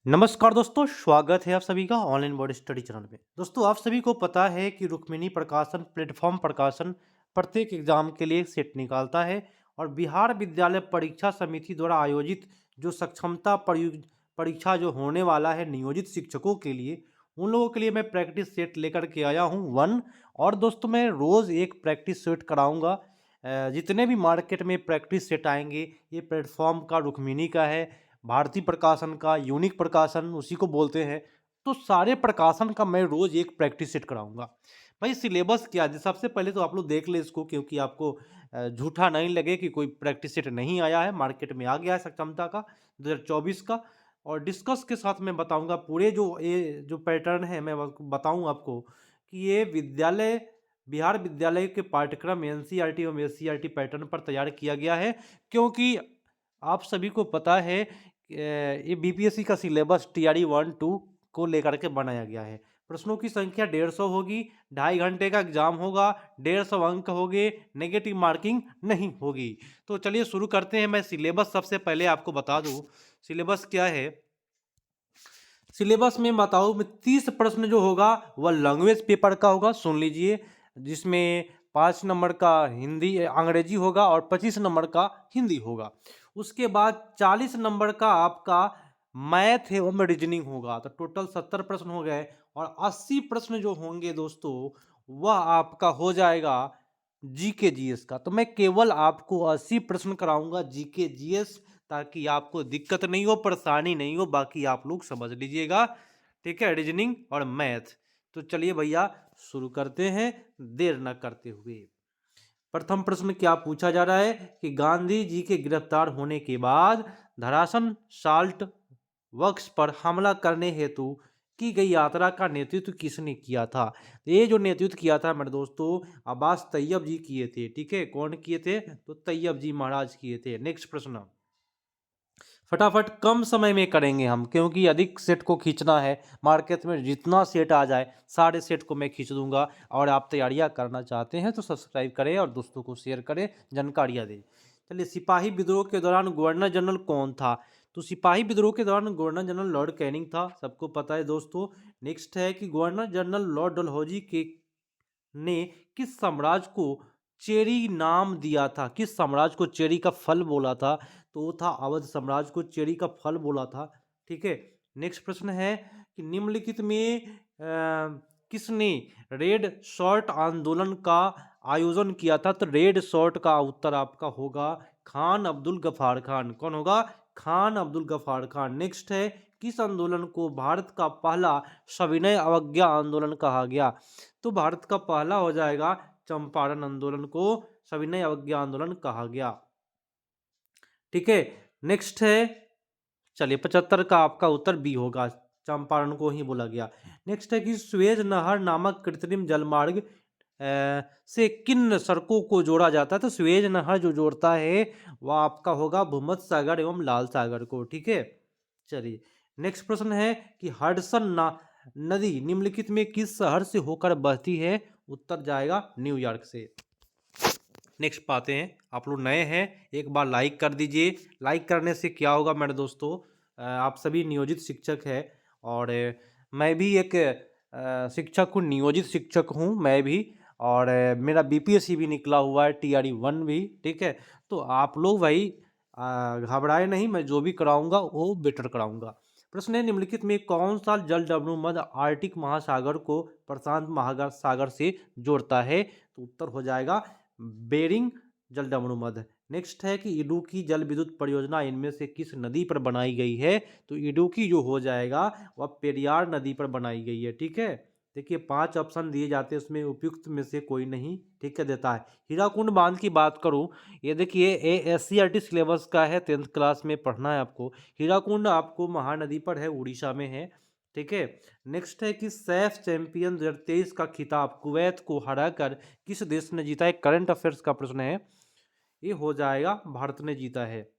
नमस्कार दोस्तों, स्वागत है आप सभी का ऑनलाइन बोर्ड स्टडी चैनल में। दोस्तों, आप सभी को पता है कि रुक्मिणी प्रकाशन प्लेटफॉर्म प्रकाशन प्रत्येक एग्जाम के लिए सेट निकालता है और बिहार विद्यालय परीक्षा समिति द्वारा आयोजित जो सक्षमता परीक्षा जो होने वाला है नियोजित शिक्षकों के लिए, उन लोगों के लिए मैं प्रैक्टिस सेट लेकर के आया हूँ वन। और दोस्तों, मैं रोज़ एक प्रैक्टिस सेट कराऊंगा। जितने भी मार्केट में प्रैक्टिस सेट आएंगे, ये प्लेटफॉर्म का रुक्मिणी का है, भारतीय प्रकाशन का, यूनिक प्रकाशन उसी को बोलते हैं। तो सारे प्रकाशन का मैं रोज एक प्रैक्टिस सेट कराऊंगा। भाई, सिलेबस क्या है? सबसे पहले तो आप लोग देख ले इसको, क्योंकि आपको झूठा नहीं लगे कि कोई प्रैक्टिस सेट नहीं आया है, मार्केट में आ गया है सक्षमता का 2024 का। और डिस्कस के साथ मैं बताऊंगा पूरे जो पैटर्न है, मैं बताऊं आपको कि ये विद्यालय बिहार विद्यालय के पाठ्यक्रम एनसीईआरटी एवं एससीईआरटी पैटर्न पर तैयार किया गया है। क्योंकि आप सभी को पता है ये बीपीएससी का सिलेबस टीआरई 1-2 को लेकर के बनाया गया है। प्रश्नों की संख्या 150 होगी, 2.5 घंटे का एग्जाम होगा, 150 अंक होंगे, नेगेटिव मार्किंग नहीं होगी। तो चलिए शुरू करते हैं। मैं सिलेबस सबसे पहले आपको बता दूं, सिलेबस क्या है। सिलेबस में बताऊं, मैं 30 प्रश्न जो होगा वह लैंग्वेज पेपर का होगा, सुन लीजिए। जिसमें 5 नंबर का हिंदी अंग्रेजी होगा और 25 नंबर का हिंदी होगा। उसके बाद 40 नंबर का आपका मैथ एवं रीजनिंग होगा। तो टोटल 70 प्रश्न हो गए और 80 प्रश्न जो होंगे दोस्तों, वह आपका हो जाएगा जीके जीएस का। तो मैं केवल आपको 80 प्रश्न कराऊंगा जीके जीएस, ताकि आपको दिक्कत नहीं हो, परेशानी नहीं हो। बाकी आप लोग समझ लीजिएगा, ठीक है, रीजनिंग और मैथ। तो चलिए भैया शुरू करते हैं देर न करते हुए। प्रथम प्रश्न क्या पूछा जा रहा है कि गांधी जी के गिरफ्तार होने के बाद धरासन साल्ट वर्क्स पर हमला करने हेतु की गई यात्रा का नेतृत्व किसने किया था? ये जो नेतृत्व किया था मेरे दोस्तों, अब्बास तैयब जी किए थे। ठीक है, कौन किए थे? तो तैयब जी महाराज किए थे। नेक्स्ट प्रश्न फटाफट कम समय में करेंगे हम, क्योंकि अधिक सेट को खींचना है। मार्केट में जितना सेट आ जाए सारे सेट को मैं खींच दूंगा। और आप तैयारियां करना चाहते हैं तो सब्सक्राइब करें और दोस्तों को शेयर करें, जानकारियां दें। चलिए, सिपाही विद्रोह के दौरान गवर्नर जनरल कौन था? तो सिपाही विद्रोह के दौरान गवर्नर जनरल लॉर्ड कैनिंग था, सबको पता है दोस्तों। नेक्स्ट है कि गवर्नर जनरल लॉर्ड डलहौजी के ने किस साम्राज्य को चेरी नाम दिया था? किस साम्राज्य को चेरी का फल बोला था? तो वो था अवध साम्राज्य को चेरी का फल बोला था। ठीक है। नेक्स्ट प्रश्न है कि निम्नलिखित में किसने रेड शॉर्ट आंदोलन का आयोजन किया था? तो रेड शॉर्ट का उत्तर आपका होगा खान अब्दुल गफार खान। कौन होगा? खान अब्दुल गफार खान। नेक्स्ट है किस आंदोलन को भारत का पहला सविनय अवज्ञा आंदोलन कहा गया? तो भारत का पहला हो जाएगा चंपारण आंदोलन को सविनय अवज्ञा आंदोलन कहा गया। ठीक है। नेक्स्ट है, चलिए 75 का आपका उत्तर बी होगा, चंपारण को ही बोला गया। नेक्स्ट है कि सुएज नहर नामक कृत्रिम जलमार्ग से किन सड़कों को जोड़ा जाता है? तो सुएज नहर जो जोड़ता है वह आपका होगा भूमध्य सागर एवं लाल सागर को। ठीक है। चलिए, नेक्स्ट प्रश्न है कि नदी निम्नलिखित में किस शहर से होकर बहती है? उत्तर जाएगा न्यूयॉर्क से। नेक्स्ट पाते हैं। आप लोग नए हैं, एक बार लाइक कर दीजिए। लाइक करने से क्या होगा मेरे दोस्तों, आप सभी नियोजित शिक्षक हैं और मैं भी एक शिक्षक हूँ, नियोजित शिक्षक हूँ मैं भी। और मेरा बीपीएससी भी निकला हुआ है, टीआरई 1 भी। ठीक है। तो आप लोग भाई घबराए नहीं, मैं जो भी कराऊंगा वो बेटर कराऊंगा। प्रश्न है निम्नलिखित में कौन सा जल डमरू मध्य आर्कटिक महासागर को प्रशांत महासागर से जोड़ता है? तो उत्तर हो जाएगा बेरिंग जलडमरू मध्य। नेक्स्ट है कि इडुक्की जल विद्युत परियोजना इनमें से किस नदी पर बनाई गई है? तो इडुक्की जो हो जाएगा वह पेरियार नदी पर बनाई गई है। ठीक है। देखिए 5 ऑप्शन दिए जाते हैं, उसमें उपयुक्त में से कोई नहीं ठीक है देता है। हीराकुंड बांध की बात करूं, ये देखिए एससीईआरटी सिलेबस का है, 10th क्लास में पढ़ना है आपको। हीराकुंड आपको महानदी पर है, उड़ीसा में है। ठीक है। नेक्स्ट है कि सैफ चैंपियन 2023 का खिताब कुवैत को हराकर किस देश ने जीता है? करंट अफेयर्स का प्रश्न है, ये हो जाएगा भारत ने जीता है।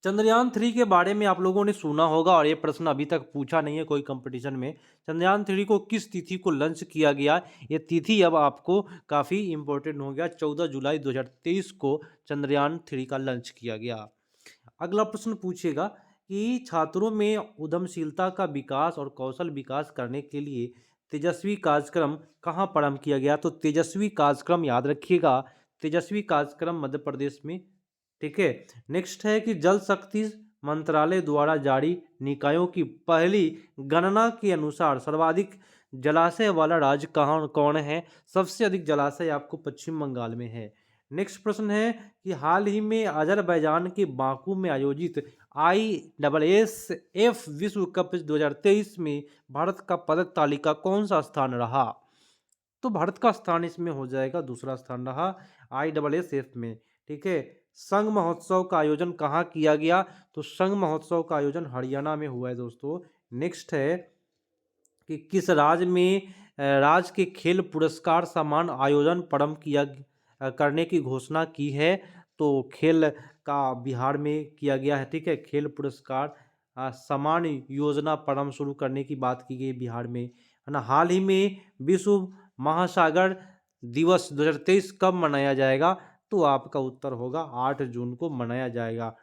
चंद्रयान 3 के बारे में आप लोगों ने सुना होगा और ये प्रश्न अभी तक पूछा नहीं है कोई कंपटीशन में। चंद्रयान 3 को किस तिथि को लॉन्च किया गया? ये तिथि अब आपको काफ़ी इंपॉर्टेंट हो गया, 14 जुलाई 2023 को चंद्रयान 3 का लॉन्च किया गया। अगला प्रश्न पूछेगा कि छात्रों में उद्यमशीलता का विकास और कौशल विकास करने के लिए तेजस्वी कार्यक्रम कहाँ प्रारंभ किया गया? तो तेजस्वी कार्यक्रम याद रखिएगा, तेजस्वी कार्यक्रम मध्य प्रदेश में, ठीक है। नेक्स्ट है कि जल शक्ति मंत्रालय द्वारा जारी निकायों की पहली गणना के अनुसार सर्वाधिक जलाशय वाला राज्य कहाँ कौन है? सबसे अधिक जलाशय आपको पश्चिम बंगाल में है। नेक्स्ट प्रश्न है कि हाल ही में अजरबैजान के बाकू में आयोजित ISSF विश्व कप 2023 में भारत का पदक तालिका कौन सा स्थान रहा? तो भारत का स्थान इसमें हो जाएगा दूसरा स्थान रहा ISSF में, ठीक है। संघ महोत्सव का आयोजन कहाँ किया गया? तो संघ महोत्सव का आयोजन हरियाणा में हुआ है दोस्तों। नेक्स्ट है कि किस राज्य में राज्य के खेल पुरस्कार समान आयोजन प्रारंभ करने की घोषणा की है? तो खेल का बिहार में किया गया है, ठीक है। खेल पुरस्कार समान योजना प्रारंभ शुरू करने की बात की गई बिहार में, है ना। हाल ही में विश्व महासागर दिवस 2023 कब मनाया जाएगा? तो आपका उत्तर होगा 8 जून को मनाया जाएगा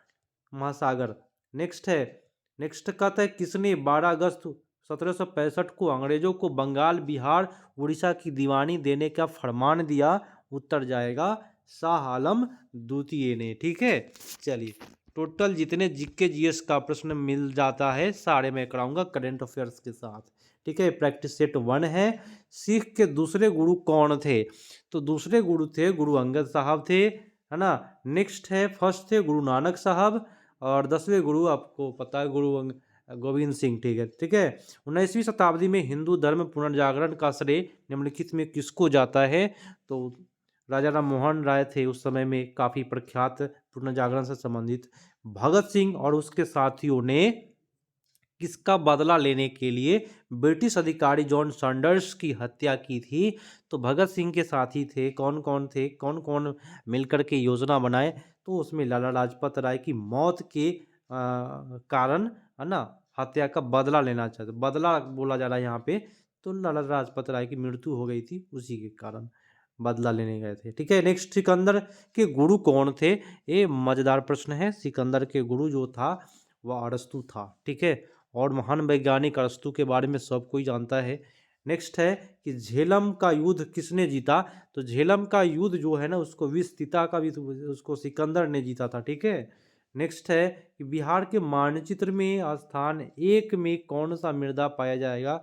महासागर। नेक्स्ट कहता है किसने 12 अगस्त 1765 को अंग्रेजों को बंगाल, बिहार, उड़ीसा की दीवानी देने का फरमान दिया? उत्तर जाएगा शाह आलम द्वितीय ने, ठीक है। चलिए, टोटल जितने जीके जीएस का प्रश्न मिल जाता है सारे मैं कराऊंगा करंट अफेयर्स के साथ, ठीक है। प्रैक्टिस सेट 1 है। सिख के दूसरे गुरु कौन थे? तो दूसरे गुरु थे गुरु अंगद साहब थे, है ना। नेक्स्ट है फर्स्ट थे गुरु नानक साहब, और 10वें गुरु आपको पता है गुरु गोविंद सिंह, ठीक है। 19वीं शताब्दी में हिंदू धर्म पुनर्जागरण का श्रेय निम्नलिखित में किसको जाता है? तो राजा राम मोहन राय थे उस समय में काफ़ी प्रख्यात पुनर्जागरण से संबंधित। भगत सिंह और उसके साथियों ने किसका बदला लेने के लिए ब्रिटिश अधिकारी जॉन सैंडर्स की हत्या की थी? तो भगत सिंह के साथी थे, कौन कौन थे, कौन कौन मिलकर के योजना बनाए? तो उसमें लाला लाजपत राय की मौत के कारण, है ना, हत्या का बदला लेना चाहते, बदला बोला जा रहा है यहाँ पे, तो लाला लाजपत राय की मृत्यु हो गई थी, उसी के कारण बदला लेने गए थे, ठीक है। नेक्स्ट, सिकंदर के गुरु कौन थे? ये मजेदार प्रश्न है। सिकंदर के गुरु जो था वह अरस्तु था, ठीक है। और महान वैज्ञानिक अरस्तु के बारे में सब कोई जानता है। नेक्स्ट है कि झेलम का युद्ध किसने जीता? तो झेलम का युद्ध जो है ना उसको विस्तिता का भी उसको सिकंदर ने जीता था, ठीक है। नेक्स्ट है कि बिहार के मानचित्र में स्थान 1 में कौन सा मृदा पाया जाएगा?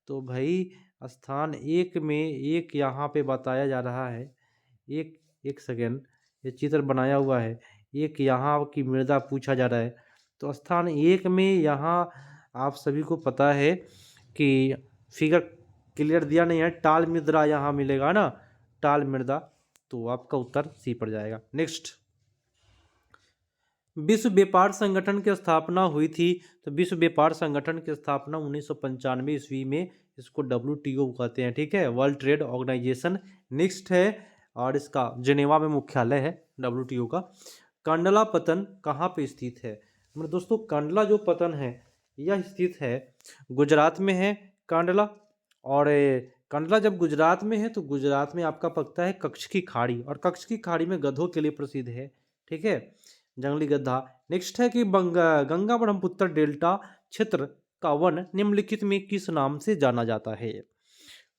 तो भाई स्थान 1 में एक यहाँ पे बताया जा रहा है, एक सेकेंड, ये चित्र बनाया हुआ है, एक यहाँ की मृदा पूछा जा रहा है। तो स्थान 1 में यहाँ आप सभी को पता है कि फिगर क्लियर दिया नहीं है, टाल मृदा यहाँ मिलेगा ना, टाल मृदा, तो आपका उत्तर सी पड़ जाएगा। नेक्स्ट, विश्व व्यापार संगठन की स्थापना हुई थी? तो विश्व व्यापार संगठन की स्थापना 1995 ईस्वी में, इसको WTO कहते हैं, ठीक है, वर्ल्ड ट्रेड ऑर्गेनाइजेशन। नेक्स्ट है, और इसका जिनेवा में मुख्यालय है WTO का। कंडला पतन कहाँ पे स्थित है? मेरे दोस्तों, कंडला जो पतन है यह स्थित है गुजरात में है कांडला। और कंडला जब गुजरात में है तो गुजरात में आपका पड़ता है कच्छ की खाड़ी, और कच्छ की खाड़ी में गधों के लिए प्रसिद्ध है, ठीक है, जंगली गधा। नेक्स्ट है कि गंगा ब्रह्मपुत्र डेल्टा क्षेत्र का वन निम्नलिखित में किस नाम से जाना जाता है?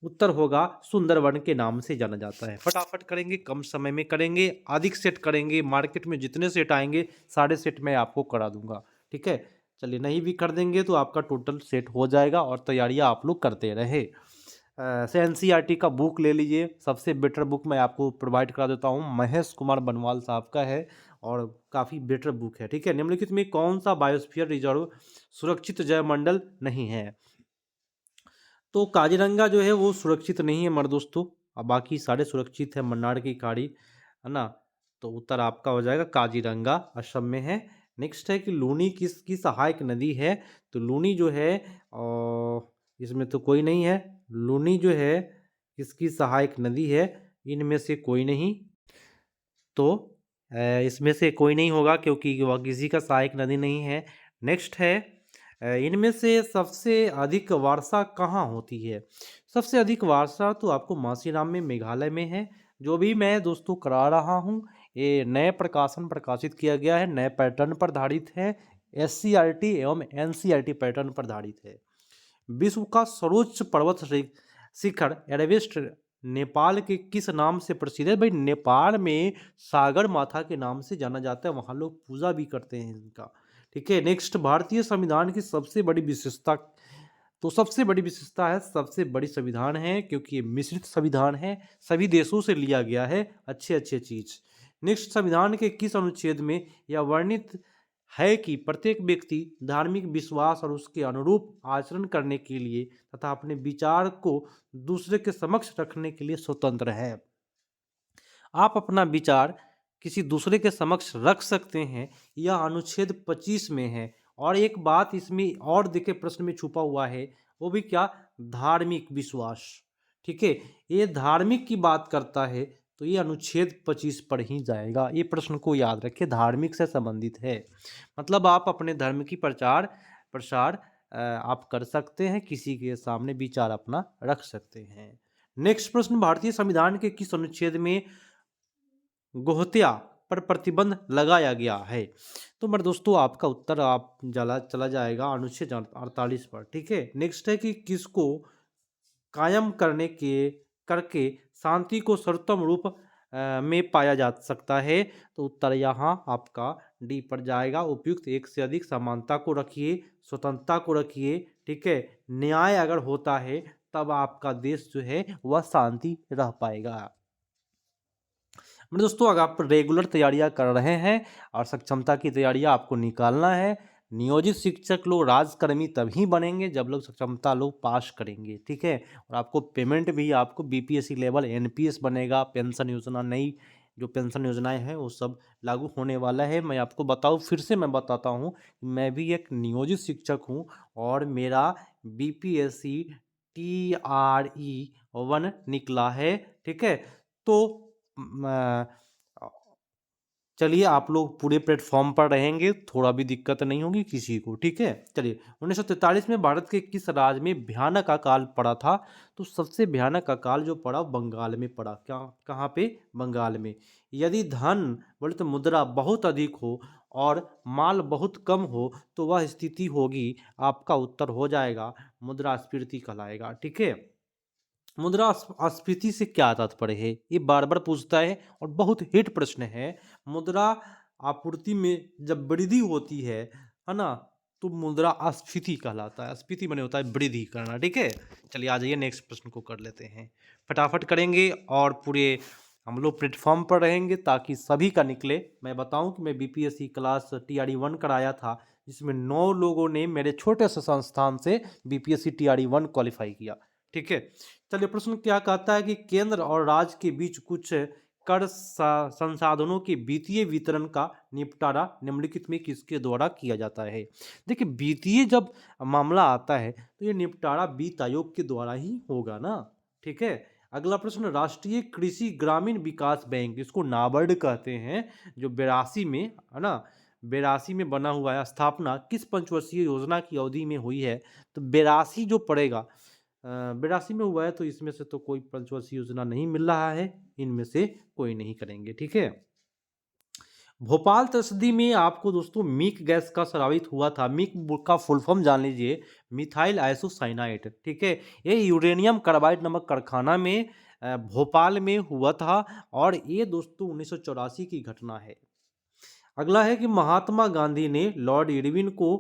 उत्तर होगा सुंदरवन के नाम से जाना जाता है। फटाफट करेंगे, कम समय में करेंगे, अधिक सेट करेंगे, मार्केट में जितने सेट आएंगे सारे सेट मैं आपको करा दूंगा, ठीक है। चलिए, नहीं भी कर देंगे तो आपका टोटल सेट हो जाएगा, और तैयारियां आप लोग करते रहे। NCERT का बुक ले लीजिए, सबसे बेटर बुक मैं आपको प्रोवाइड करा देता हूँ, महेश कुमार बनवाल साहब का है, और काफ़ी बेटर बुक है, ठीक है। निम्नलिखित में कौन सा बायोस्फीयर रिजर्व सुरक्षित जैवमंडल नहीं है? तो काजीरंगा जो है वो सुरक्षित नहीं है मर्द दोस्तों, अब बाकी सारे सुरक्षित है, मन्नार की खाड़ी, है ना। तो उत्तर आपका हो जाएगा काजीरंगा, असम में है। नेक्स्ट है कि लूनी किसकी सहायक नदी है? तो लूनी जो है इसमें तो कोई नहीं है, लूनी जो है किसकी सहायक नदी है? इनमें से कोई नहीं, तो इसमें से कोई नहीं होगा क्योंकि वह किसी का सहायक नदी नहीं है। नेक्स्ट है, इनमें से सबसे अधिक वर्षा कहाँ होती है? सबसे अधिक वर्षा तो आपको मासीराम में, मेघालय में है। जो भी मैं दोस्तों करा रहा हूँ ये नए प्रकाशन प्रकाशित किया गया है, नए पैटर्न पर आधारित है, एससीईआरटी एवं एनसीईआरटी पैटर्न पर आधारित है। विश्व का सर्वोच्च पर्वत शिखर एवरेस्ट नेपाल के किस नाम से प्रसिद्ध है? भाई नेपाल में सागर माथा के नाम से जाना जाता है, वहाँ लोग पूजा भी करते हैं इनका। ठीक है, नेक्स्ट, भारतीय संविधान की सबसे बड़ी विशेषता। तो सबसे बड़ी विशेषता है, सबसे बड़ी संविधान है, क्योंकि ये मिश्रित संविधान है, सभी देशों से लिया गया है अच्छे अच्छे चीज। नेक्स्ट, संविधान के किस अनुच्छेद में यह वर्णित है कि प्रत्येक व्यक्ति धार्मिक विश्वास और उसके अनुरूप आचरण करने के लिए तथा अपने विचार को दूसरे के समक्ष रखने के लिए स्वतंत्र है। आप अपना विचार किसी दूसरे के समक्ष रख सकते हैं, यह अनुच्छेद 25 में है। और एक बात इसमें और देखिए प्रश्न में छुपा हुआ है, वो भी क्या? धार्मिक विश्वास। ठीक है, ये धार्मिक की बात करता है तो ये अनुच्छेद 25 पर ही जाएगा। ये प्रश्न को याद रखिए, धार्मिक से संबंधित है। मतलब आप अपने धर्म की प्रसार आप कर सकते हैं, किसी के सामने विचार अपना रख सकते हैं। नेक्स्ट प्रश्न, भारतीय संविधान के किस अनुच्छेद में गोहत्या पर प्रतिबंध लगाया गया है? तो मेरे दोस्तों आपका उत्तर आप चला जाएगा अनुच्छेद 48 पर। ठीक है, नेक्स्ट है कि किसको कायम करके शांति को सर्वोत्तम रूप में पाया जा सकता है? तो उत्तर यहाँ आपका डी पर जाएगा। उपयुक्त एक से अधिक समानता को रखिए, स्वतंत्रता को रखिए। ठीक है, न्याय अगर होता है तब आपका देश जो है वह शांति रह पाएगा। मेरे दोस्तों, अगर आप रेगुलर तैयारियां कर रहे हैं और सक्षमता की तैयारियां आपको निकालना है, नियोजित शिक्षक लोग राजकर्मी तभी बनेंगे जब लोग सक्षमता लोग पास करेंगे। ठीक है, और आपको पेमेंट भी आपको बीपीएससी लेवल एनपीएस बनेगा। पेंशन योजना, नई जो पेंशन योजनाएं हैं वो सब लागू होने वाला है। मैं आपको बताऊं, फिर से मैं बताता हूं, मैं भी एक नियोजित शिक्षक हूं और मेरा बीपीएससी TRE 1 निकला है। ठीक है, तो चलिए आप लोग पूरे प्लेटफॉर्म पर रहेंगे, थोड़ा भी दिक्कत नहीं होगी किसी को। ठीक है, चलिए 1943 में भारत के किस राज्य में भयानक अकाल पड़ा था? तो सबसे भयानक अकाल जो पड़ा बंगाल में पड़ा। क्या, कहाँ पे? बंगाल में। यदि धन बोले तो मुद्रा बहुत अधिक हो और माल बहुत कम हो तो वह स्थिति होगी, आपका उत्तर हो जाएगा मुद्रास्फीति कहलाएगा। ठीक है, मुद्रास्फीति से क्या तात्पर्य है? ये बार बार पूछता है और बहुत हिट प्रश्न है। मुद्रा आपूर्ति में जब वृद्धि होती है ना, तो मुद्रास्फीति कहलाता है। स्फीति बने होता है वृद्धि करना। ठीक है, चलिए आ जाइए नेक्स्ट प्रश्न को कर लेते हैं, फटाफट करेंगे और पूरे हम लोग प्लेटफॉर्म पर रहेंगे ताकि सभी का निकले। मैं बताऊं कि मैं बीपीएससी क्लास TRE 1 कराया था, जिसमें 9 लोगों ने मेरे छोटे से संस्थान से बीपीएससी TRE 1 क्वालिफाई किया। ठीक है, चलिए प्रश्न क्या कहता है कि केंद्र और राज्य के बीच कुछ कर संसाधनों के वित्तीय वितरण का निपटारा निम्नलिखित में किसके द्वारा किया जाता है? देखिए, वित्तीय जब मामला आता है तो ये निपटारा वित्त आयोग के द्वारा ही होगा ना। ठीक है, अगला प्रश्न, राष्ट्रीय कृषि ग्रामीण विकास बैंक, इसको नाबार्ड कहते हैं, जो 82 में है ना, 82 में बना हुआ है, स्थापना किस पंचवर्षीय योजना की अवधि में हुई है? तो 82 जो पड़ेगा 82 में हुआ है, तो इसमें से तो कोई पंचवर्षीय योजना नहीं मिल रहा है, इनमें से कोई नहीं करेंगे। ठीक है, भोपाल त्रसदी में आपको दोस्तों मिक गैस का स्रावित हुआ था। मिक का फुल फॉर्म जान लीजिए, मिथाइल आइसोसाइनाइड। ठीक है, ये यूरेनियम कार्बाइड नामक कारखाना में भोपाल में हुआ था और ये दोस्तों 1984 की घटना है। अगला है कि महात्मा गांधी ने लॉर्ड इरविन को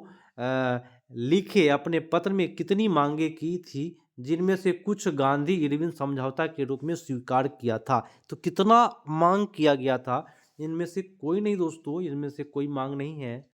लिखे अपने पत्र में कितनी मांगे की थी, जिनमें से कुछ गांधी इरविन समझौता के रूप में स्वीकार किया था? तो कितना मांग किया गया था? इनमें से कोई नहीं दोस्तों, इनमें से कोई मांग नहीं है।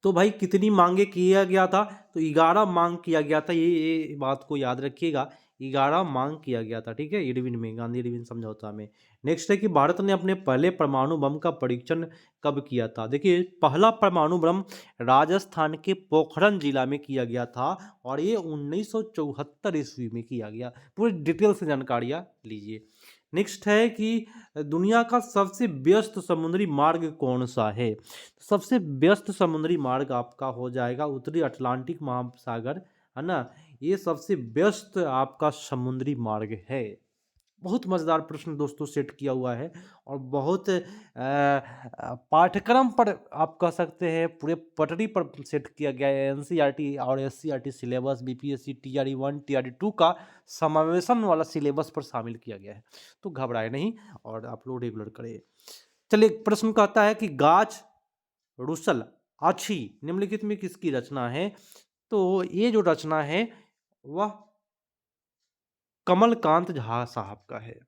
तो भाई कितनी मांगे किया गया था? तो 11 मांग किया गया था। ये बात को याद रखिएगा, 11 मांग किया गया था। ठीक है, इरविन में, गांधी इरविन समझौता में। नेक्स्ट है कि भारत ने अपने पहले परमाणु बम का परीक्षण कब किया था? देखिए, पहला परमाणु बम राजस्थान के पोखरण जिला में किया गया था और ये 1974 ईस्वी में किया गया। पूरी डिटेल से जानकारियाँ लीजिए। नेक्स्ट है कि दुनिया का सबसे व्यस्त समुद्री मार्ग कौन सा है? सबसे व्यस्त समुद्री मार्ग आपका हो जाएगा उत्तरी अटलांटिक महासागर, है ना, ये सबसे व्यस्त आपका समुद्री मार्ग है। बहुत मज़ेदार प्रश्न दोस्तों सेट किया हुआ है और बहुत पाठ्यक्रम पर आप कह सकते हैं पूरे पटरी पर सेट किया गया है। एनसीईआरटी और SCERT syllabus BPSC TRE 1 TRE 2 का समावेशन वाला सिलेबस पर शामिल किया गया है। तो घबराए नहीं और आप लोग रेगुलर करें। चलिए प्रश्न कहता है कि गाछ रुसल आछी निम्नलिखित में किसकी रचना है? तो ये जो रचना है वह कमलकांत झा साहब का है।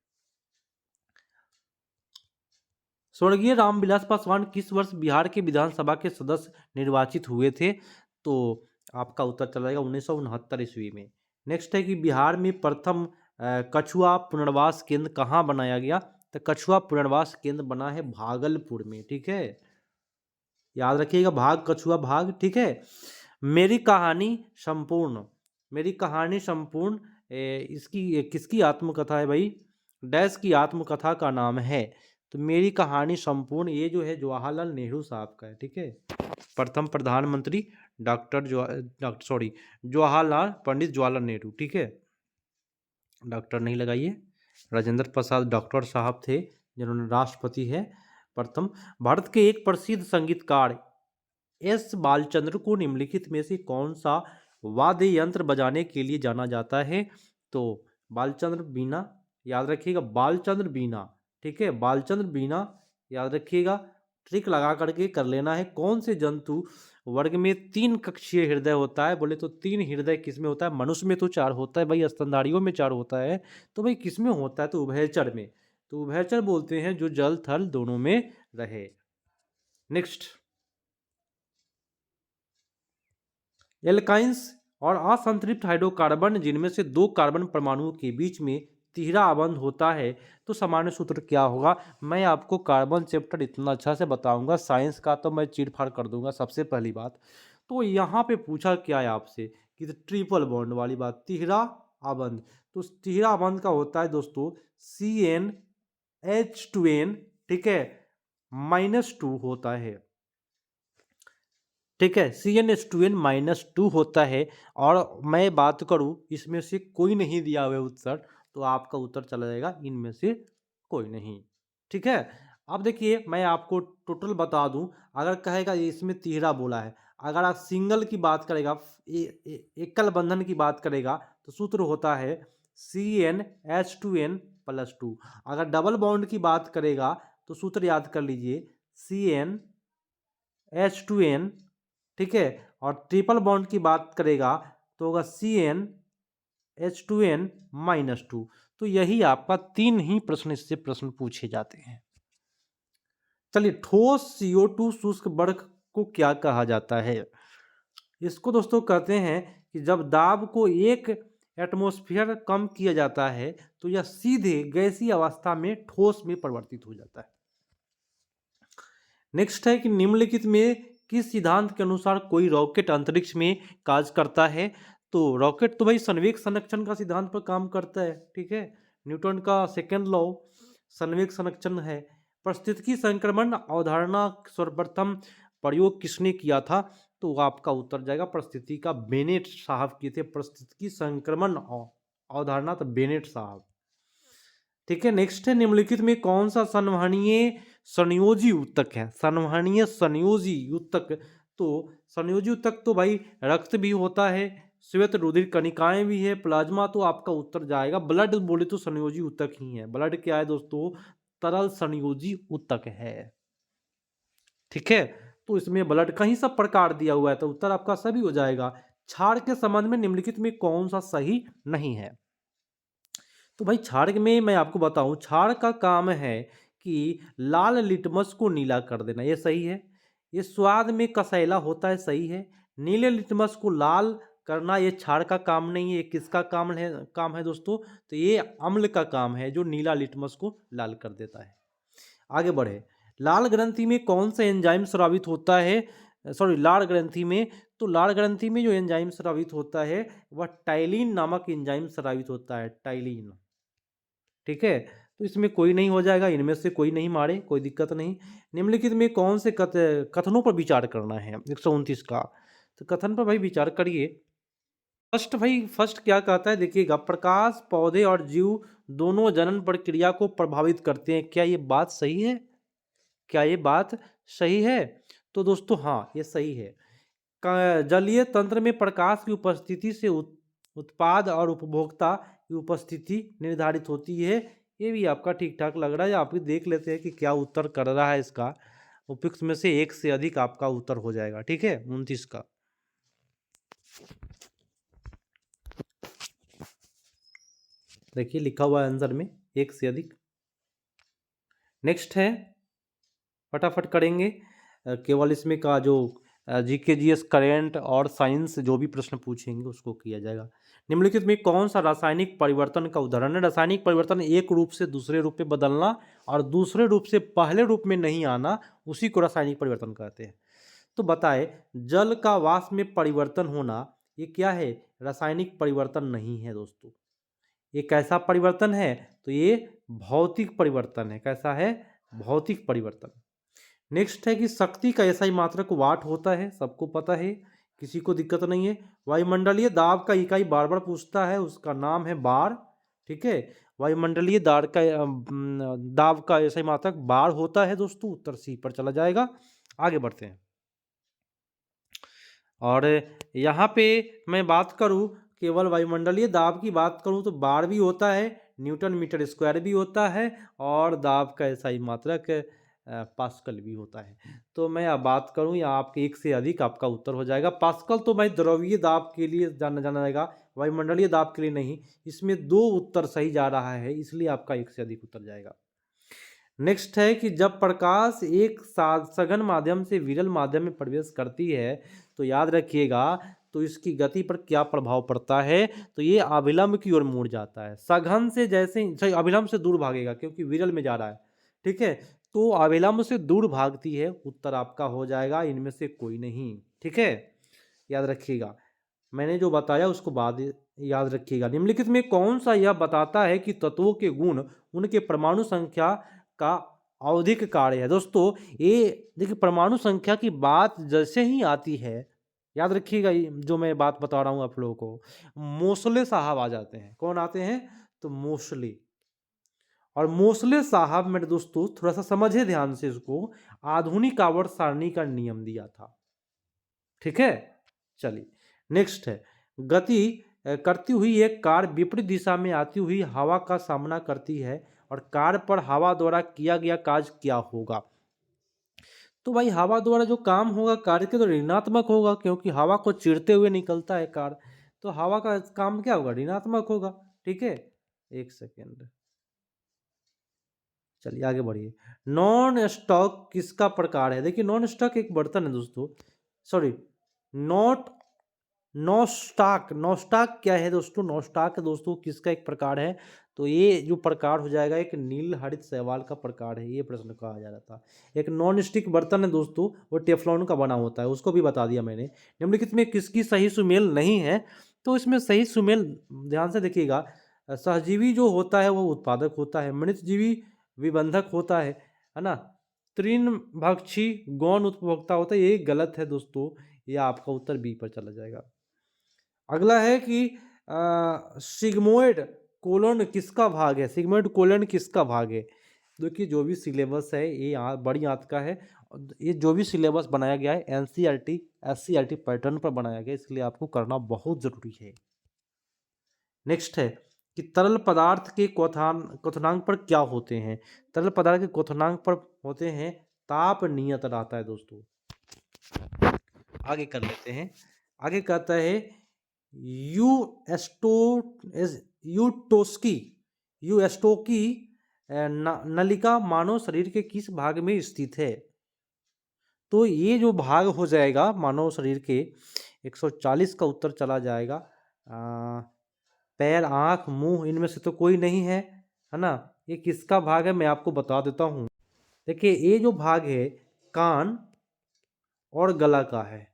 स्वर्गीय रामविलास पासवान किस वर्ष बिहार के विधानसभा के सदस्य निर्वाचित हुए थे? तो आपका उत्तर चला जाएगा 1969 ईस्वी में। नेक्स्ट है कि बिहार में प्रथम कछुआ पुनर्वास केंद्र कहाँ बनाया गया? तो कछुआ पुनर्वास केंद्र बना है भागलपुर में। ठीक है, याद रखिएगा, भाग कछुआ भाग। ठीक है, मेरी कहानी संपूर्ण, मेरी कहानी संपूर्ण इसकी किसकी आत्मकथा है भाई? डैश की आत्मकथा का नाम है। तो मेरी कहानी संपूर्ण ये जो है जवाहरलाल नेहरू साहब का है। ठीक है, प्रथम प्रधानमंत्री जवाहरलाल पंडित जवाहरलाल नेहरू। ठीक है, डॉक्टर नहीं लगाइए, राजेंद्र प्रसाद डॉक्टर साहब थे जिन्होंने राष्ट्रपति है प्रथम। भारत के एक प्रसिद्ध संगीतकार एस बालचंद्र को निम्नलिखित में से कौन सा वाद्य यंत्र बजाने के लिए जाना जाता है? तो बालचंद्र बीना, याद रखिएगा बालचंद्र बीना। ठीक है, बालचंद्र बीना याद रखिएगा, ट्रिक लगा करके कर लेना है। कौन से जंतु वर्ग में 3 कक्षीय हृदय होता है? बोले तो 3 हृदय किसमें होता है? मनुष्य में तो 4 होता है भाई, स्तनधारियों में 4 होता है। तो भाई किसमें होता है? तो उभयचर में। तो उभयचर बोलते हैं जो जल थल दोनों में रहे। नेक्स्ट, एल्काइंस और असंतृप्त हाइड्रोकार्बन जिनमें से 2 कार्बन परमाणुओं के बीच में तिहरा बंध होता है तो सामान्य सूत्र क्या होगा? मैं आपको कार्बन चैप्टर इतना अच्छा से बताऊंगा, साइंस का तो मैं चीर फाड़ कर दूंगा। सबसे पहली बात तो यहाँ पे पूछा क्या है आपसे कि ट्रिपल बॉन्ड वाली बात, तिहरा आबंध। तो तिहरा आबंध का होता है दोस्तों CnH2n। ठीक है, -2 होता है। ठीक है, CnH2n -2 होता है। और मैं बात करूं इसमें से कोई नहीं दिया हुआ उत्तर, तो आपका उत्तर चला जाएगा इनमें से कोई नहीं। ठीक है, अब देखिए मैं आपको टोटल बता दूं। अगर कहेगा इसमें तिहरा बोला है, अगर आप सिंगल की बात करेगा, एकल बंधन की बात करेगा तो सूत्र होता है CnH2n+2। अगर डबल बॉन्ड की बात करेगा तो सूत्र याद कर लीजिए CnH2n। ठीक है, और ट्रिपल बॉन्ड की बात करेगा तो होगा CnH2n-2। तो यही आपका 3 ही प्रश्न इससे प्रश्न पूछे जाते हैं। चलिए, ठोस CO2 शुष्क बर्फ को क्या कहा जाता है? इसको दोस्तों कहते हैं कि जब दाब को 1 एटमॉस्फेयर कम किया जाता है तो यह सीधे गैसीय अवस्था में ठोस में परिवर्तित हो जाता है। नेक्स्ट है कि निम्नलिखित में किस सिद्धांत के अनुसार कोई रॉकेट अंतरिक्ष में कार्य करता है? तो रॉकेट तो भाई संवेग संरक्षण का सिद्धांत पर काम करता है। ठीक है, न्यूटन का सेकेंड लॉ संवेग संरक्षण है। परिस्थितिकी संक्रमण अवधारणा सर्वप्रथम प्रयोग किसने किया था? तो आपका उत्तर जाएगा परिस्थिति का बेनेट साहब किए थे। परिस्थितिकी संक्रमण अवधारणा तो बेनेट साहब। ठीक है, नेक्स्ट है निम्नलिखित में कौन सा संवहनीय संयोजी ऊतक है? संवहनीय संयोजी ऊतक, तो संयोजी ऊतक तो भाई रक्त भी होता है, श्वेत रुधिर कणिकाएं भी है, प्लाज्मा। तो आपका उत्तर जाएगा ब्लड, बोले तो संयोजी ऊतक ही है। ब्लड क्या है दोस्तों? तरल संयोजी ऊतक है। ठीक है, तो इसमें ब्लड का ही सब प्रकार दिया हुआ है, तो उत्तर आपका सभी हो जाएगा। क्षार के संबंध में निम्नलिखित में कौन सा सही नहीं है? तो भाई क्षार में मैं आपको बताऊं, क्षार का काम है कि लाल लिटमस को नीला कर देना, ये सही है। ये स्वाद में कसैला होता है, सही है। नीले लिटमस को लाल करना ये क्षार का काम नहीं है। ये किसका काम है दोस्तों? तो ये अम्ल का काम है जो नीला लिटमस को लाल कर देता है। आगे बढ़े, लाल ग्रंथि में कौन सा एंजाइम स्रावित होता है? सॉरी, लाल ग्रंथि में, तो लाल ग्रंथि में जो एंजाइम स्रावित होता है वह टाइलिन नामक एंजाइम स्रावित होता है, टाइलिन। ठीक है, तो इसमें कोई नहीं हो जाएगा, इनमें से कोई नहीं मारे, कोई दिक्कत नहीं। निम्नलिखित में कौन से कथनों पर विचार करना है 129 का? तो कथन पर भाई विचार करिए। फर्स्ट क्या कहता है देखिएगा, प्रकाश पौधे और जीव दोनों जनन प्रक्रिया को प्रभावित करते हैं। क्या ये बात सही है? क्या ये बात सही है? तो दोस्तों हाँ, ये सही है। जलीय तंत्र में प्रकाश की उपस्थिति से उत्पाद और उपभोक्ता की उपस्थिति निर्धारित होती है। ये भी आपका ठीक ठाक लग रहा है। आप भी देख लेते हैं कि क्या उत्तर कर रहा है इसका। उपयुक्त में से एक से अधिक आपका उत्तर हो जाएगा। ठीक है, 29 का। देखिए लिखा हुआ है आंसर में एक से अधिक। नेक्स्ट है, फटाफट करेंगे। केवल इसमें का जो जीके जीएस करेंट और साइंस जो भी प्रश्न पूछेंगे उसको किया जाएगा। निम्नलिखित में कौन सा रासायनिक परिवर्तन का उदाहरण है? रासायनिक परिवर्तन एक रूप से दूसरे रूप में बदलना और दूसरे रूप से पहले रूप में नहीं आना, उसी को रासायनिक परिवर्तन कहते हैं। तो बताए, जल का वाष्प में परिवर्तन होना ये क्या है? रासायनिक परिवर्तन नहीं है दोस्तों। ये कैसा परिवर्तन है? तो ये भौतिक परिवर्तन है। कैसा है? भौतिक परिवर्तन। नेक्स्ट है कि शक्ति का ऐसा ही मात्रक वाट होता है, सबको पता है, किसी को दिक्कत नहीं है। वायुमंडलीय दाब का इकाई बार बार पूछता है, उसका नाम है बार। ठीक है, वायुमंडलीय दाब का ऐसा ही मात्रक बार होता है दोस्तों। उत्तर सी पर चला जाएगा। आगे बढ़ते हैं। और यहाँ पे मैं बात करूँ, केवल वायुमंडलीय दाब की बात करूँ तो बार भी होता है, न्यूटन मीटर स्क्वायर भी होता है, और दाब का ऐसा ही मात्रक पास्कल भी होता है। तो मैं अब बात करूं, या आपके एक से अधिक आपका उत्तर हो जाएगा। पास्कल तो भाई द्रवीय दाब के लिए जाना जाएगा, वायुमंडलीय दाब के लिए नहीं। इसमें 2 उत्तर सही जा रहा है, इसलिए आपका एक से अधिक उत्तर जाएगा। नेक्स्ट है कि जब प्रकाश एक सघन माध्यम से विरल माध्यम में प्रवेश करती है तो याद रखिएगा, तो इसकी गति पर क्या प्रभाव पड़ता है? तो ये अभिलंब की ओर मुड़ जाता है। सघन से जैसे अभिलंब से दूर भागेगा, क्योंकि विरल में जा रहा है। ठीक है, तो अभिलंब से दूर भागती है। उत्तर आपका हो जाएगा इनमें से कोई नहीं। ठीक है, याद रखिएगा, मैंने जो बताया उसको बाद याद रखिएगा। निम्नलिखित में कौन सा यह बताता है कि तत्वों के गुण उनके परमाणु संख्या का आवधिक कार्य है? दोस्तों ये देखिए, परमाणु संख्या की बात जैसे ही आती है, याद रखिएगा, जो मैं बात बता रहा हूं आप लोगों को, मोसले साहब आ जाते हैं। कौन आते हैं? तो मोसले। और मोसले साहब मेरे दोस्तों थोड़ा सा समझे ध्यान से इसको, आधुनिक आवर्त सारणी का नियम दिया था। ठीक है, चलिए नेक्स्ट है, गति करती हुई एक कार विपरीत दिशा में आती हुई हवा का सामना करती है और कार पर हवा द्वारा किया गया कार्य क्या होगा? तो भाई हवा द्वारा जो काम होगा कार के तो ऋणात्मक होगा, क्योंकि हवा को चीरते हुए निकलता है कार, तो हवा का काम क्या होगा? ऋणात्मक होगा। ठीक है, एक सेकेंड, चलिए आगे बढ़िए। नॉन स्टॉक किसका प्रकार है? देखिए नॉन स्टॉक एक बर्तन है दोस्तों, सॉरी, नॉट नॉस्टाक। नॉस्टाक क्या है दोस्तों? नॉस्टाक दोस्तों किसका एक प्रकार है? तो ये जो प्रकार हो जाएगा एक नील हरित शैवाल का प्रकार है। ये प्रश्न कहा जा रहा था। एक नॉन स्टिक बर्तन है दोस्तों, वो टेफ्लॉन का बना होता है, उसको भी बता दिया मैंने। निम्नलिखित में किसकी सही सुमेल नहीं है? तो इसमें सही सुमेल ध्यान से देखिएगा, सहजीवी जो होता है वो उत्पादक होता है, मृतजीवी विबंधक होता है ना, तृणभक्षी गौण उपभोक्ता होता है। ये गलत है दोस्तों, ये आपका उत्तर बी पर चला जाएगा। अगला है कि सिग्मोइड कोलन किसका भाग है? सिग्मोइड कोलन किसका भाग है? देखिए जो भी सिलेबस है ये बड़ी आंत का है। ये जो भी सिलेबस बनाया गया है एनसीईआरटी एससीईआरटी पैटर्न पर बनाया गया है, इसलिए आपको करना बहुत जरूरी है। नेक्स्ट है कि तरल पदार्थ के क्वथनांक पर क्या होते हैं? तरल पदार्थ के क्वथनांक पर होते हैं ताप नियत रहता है दोस्तों। आगे कर लेते हैं। आगे कहता है यूस्टोकी नलिका मानव शरीर के किस भाग में स्थित है? तो ये जो भाग हो जाएगा मानव शरीर के 140 का उत्तर चला जाएगा। पैर, आंख, मुंह, इनमें से तो कोई नहीं है ना। ये किसका भाग है मैं आपको बता देता हूँ। देखिए ये जो भाग है कान और गला का है।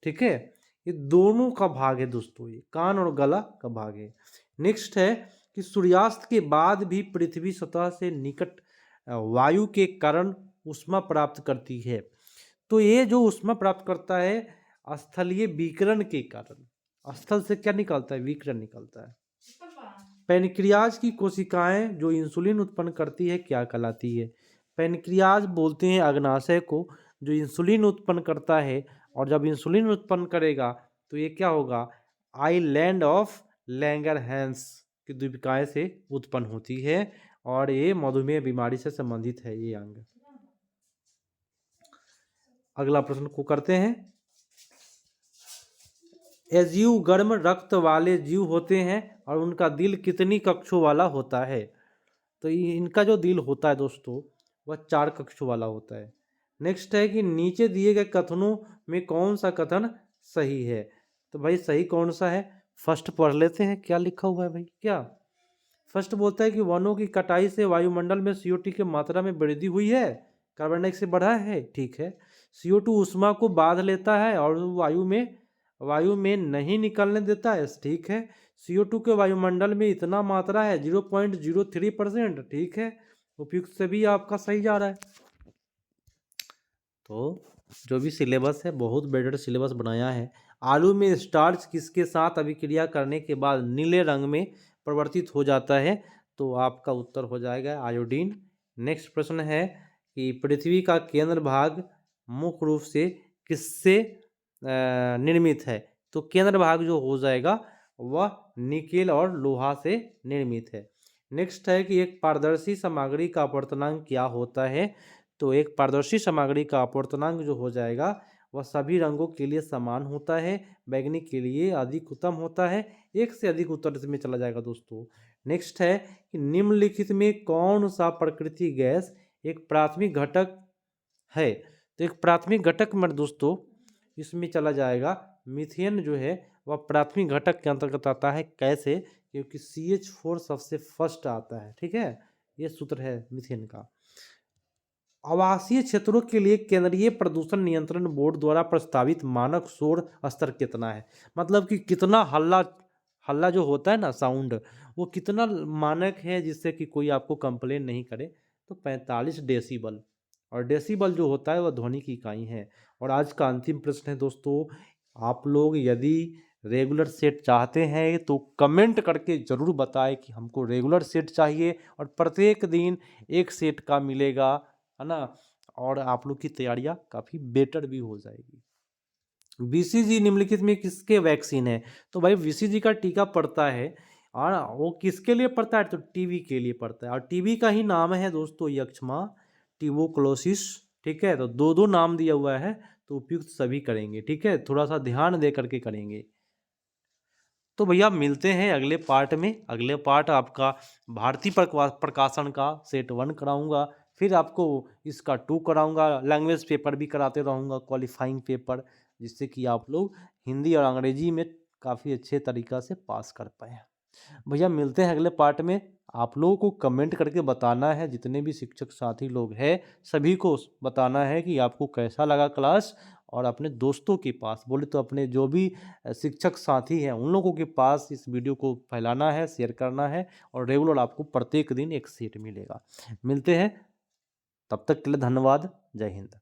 ठीक है, ये दोनों का भाग है दोस्तों, ये कान और गला का भाग है। नेक्स्ट है कि सूर्यास्त के बाद भी पृथ्वी सतह से निकट वायु के कारण ऊष्मा प्राप्त करती है। तो ये जो ऊष्मा प्राप्त करता है स्थलीय विकिरण के कारण। स्थल से क्या निकलता है? विकिरण निकलता है। पैनक्रियाज की कोशिकाएं जो इंसुलिन उत्पन्न करती है क्या कहलाती है? पैनक्रियाज बोलते हैं अग्नाशय को जो इंसुलिन उत्पन्न करता है, और जब इंसुलिन उत्पन्न करेगा तो ये क्या होगा? आइलैंड ऑफ लैंगरहैंस की द्वीपिकाएं से उत्पन्न होती है, और ये मधुमेह बीमारी से संबंधित है ये अंग। अगला प्रश्न को करते हैं। एजीव गर्म रक्त वाले जीव होते हैं और उनका दिल कितनी कक्षों वाला होता है? तो इनका जो दिल होता है दोस्तों वह 4 कक्षों वाला होता है। नेक्स्ट है कि नीचे दिए गए कथनों में कौन सा कथन सही है? तो भाई सही कौन सा है? फर्स्ट पढ़ लेते हैं क्या लिखा हुआ है भाई। क्या फर्स्ट बोलता है कि वनों की कटाई से वायुमंडल में CO2 की मात्रा में वृद्धि हुई है, कार्बन डाइऑक्साइड बढ़ा है। ठीक है। CO2 ऊष्मा को बांध लेता है और वायु में नहीं निकलने देता है। ठीक है। CO2 के वायुमंडल में इतना मात्रा है 0.03%। ठीक है। उपयुक्त से भी आपका सही जा रहा है। तो जो भी सिलेबस है बहुत बेटर सिलेबस बनाया है। आलू में स्टार्च किसके साथ अभिक्रिया करने के बाद नीले रंग में परिवर्तित हो जाता है? तो आपका उत्तर हो जाएगा आयोडीन। नेक्स्ट प्रश्न है कि पृथ्वी का केंद्र भाग मुख्य रूप से किससे निर्मित है? तो केंद्र भाग जो हो जाएगा वह निकेल और लोहा से निर्मित है। नेक्स्ट है कि एक पारदर्शी सामग्री का अपवर्तनांक क्या होता है? तो एक पारदर्शी सामग्री का अपवर्तनांक जो हो जाएगा वह सभी रंगों के लिए समान होता है, बैंगनी के लिए अधिक उत्तम होता है। एक से अधिक उत्तर इसमें चला जाएगा दोस्तों। नेक्स्ट है कि निम्नलिखित में कौन सा प्रकृति गैस एक प्राथमिक घटक है? तो एक प्राथमिक घटक में दोस्तों इसमें चला जाएगा मीथेन जो है वह प्राथमिक घटक के अंतर्गत आता है। कैसे? क्योंकि CH4 सबसे फर्स्ट आता है। ठीक है। ये सूत्र है मीथेन का। आवासीय क्षेत्रों के लिए केंद्रीय प्रदूषण नियंत्रण बोर्ड द्वारा प्रस्तावित मानक शोर स्तर कितना है? मतलब कि कितना हल्ला जो होता है ना साउंड, वो कितना मानक है जिससे कि कोई आपको कंप्लेन नहीं करे? तो 45 डेसिबल। और डेसिबल जो होता है वह ध्वनि की इकाई है। और आज का अंतिम प्रश्न है दोस्तों, आप लोग यदि रेगुलर सेट चाहते हैं तो कमेंट करके ज़रूर बताएं कि हमको रेगुलर सेट चाहिए और प्रत्येक दिन एक सेट का मिलेगा, है ना। और आप लोग की तैयारियां काफ़ी बेटर भी हो जाएगी। BCG निम्नलिखित में किसके वैक्सीन है? तो भाई BCG का टीका पड़ता है, और वो किसके लिए पड़ता है? तो टीबी के लिए पड़ता है। और टीबी का ही नाम है दोस्तों यक्ष्मा, ट्यूबरकुलोसिस। ठीक है। तो दो दो नाम दिया हुआ है, तो उपयुक्त सभी करेंगे। ठीक है। थोड़ा सा ध्यान दे करके करेंगे। तो भैया मिलते हैं अगले पार्ट में। अगले पार्ट आपका भारतीय प्रकाशन का सेट 1 कराऊंगा, फिर आपको इसका 2 कराऊंगा, लैंग्वेज पेपर भी कराते रहूँगा, क्वालिफाइंग पेपर, जिससे कि आप लोग हिंदी और अंग्रेजी में काफ़ी अच्छे तरीक़ा से पास कर पाएँ। भैया मिलते हैं अगले पार्ट में। आप लोगों को कमेंट करके बताना है, जितने भी शिक्षक साथी लोग हैं सभी को बताना है कि आपको कैसा लगा क्लास, और अपने दोस्तों के पास बोले तो अपने जो भी शिक्षक साथी हैं उन लोगों के पास इस वीडियो को फैलाना है, शेयर करना है, और रेगुलर आपको प्रत्येक दिन एक सेट मिलेगा। मिलते हैं, तब तक के लिए धन्यवाद। जय हिंद।